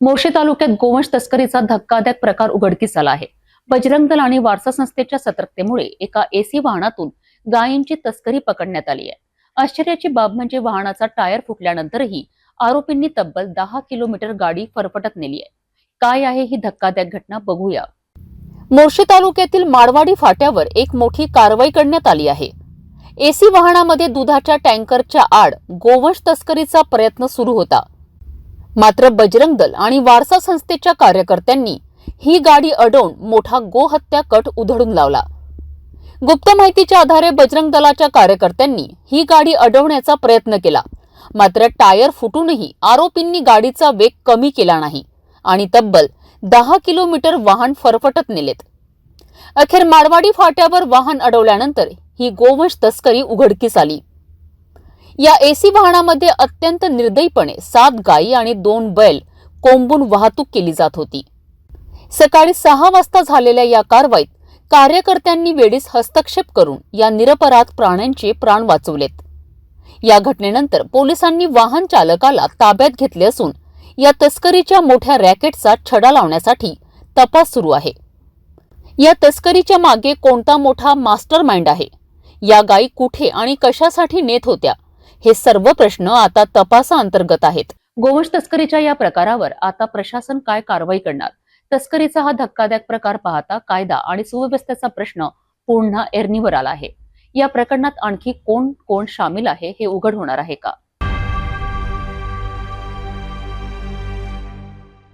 मोर्शी तालुक्यात गोवंश तस्करीचा धक्कादायक प्रकार उघडकीस आला आहे। बजरंग दल आणि वारसा संस्थेच्या सतर्कतेमुळे एका एसी वाहनातून गायींची तस्करी पकडण्यात आली आहे। आश्चर्याची बाब म्हणजे वाहनाचा टायर फुटल्यानंतरही आरोपींनी तब्बल 10 किलोमीटर गाडी फरफटत नेली आहे। काय आहे ही धक्कादायक घटना, बघूया। मोर्शी तालुक्यातील माडवाडी फाट्यावर एक मोठी कारवाई करण्यात आली आहे। एसी वाहनामध्ये दुधाच्या टँकरच्या आड गोवंश तस्करीचा प्रयत्न सुरू होता। मात्र बजरंग दल आणि वारसा संस्थेच्या कार्यकर्त्यांनी ही गाडी अडवून मोठा गोहत्या कट उधळून लावला। गुप्त माहितीच्या आधारे बजरंग दलाच्या कार्यकर्त्यांनी ही गाडी अडवण्याचा प्रयत्न केला, मात्र टायर फुटूनही आरोपींनी गाडीचा वेग कमी केला नाही आणि तब्बल 10 किलोमीटर वाहन फरफटत नेलेत। अखेर माडवाडी फाट्यावर वाहन अडवल्यानंतर ही गोवंश तस्करी उघडकीस आली। या एसी वाहनामध्ये अत्यंत निर्दयीपणे 7 गायी आणि 2 बैल कोंबून वाहतूक केली जात होती। सकाळी 6 वाजता झालेल्या या कारवाईत कार्यकर्त्यांनी वेळीच हस्तक्षेप करून या निरपराध प्राण्यांचे प्राण वाचवलेत। या घटनेनंतर पोलिसांनी वाहन चालकाला ताब्यात घेतले असून या तस्करीच्या मोठ्या रॅकेटचा छडा लावण्यासाठी तपास सुरू आहे। या तस्करीच्या मागे कोणता मोठा मास्टरमाइंड आहे, या गायी कुठे आणि कशासाठी नेत होत्या, हे सर्व प्रश्न आता तपासाअंतर्गत आहेत। गोवंश तस्करीच्या या प्रकारावर आता प्रशासन काय कारवाई करणार? तस्करीचा हा धक्कादायक प्रकार पाहता कायदा आणि सुव्यवस्थेचा प्रश्न पुन्हा ऐरणीवर आला आहे। या प्रकरणात आणखी कोण सामील आहे हे उघड होणार आहे का?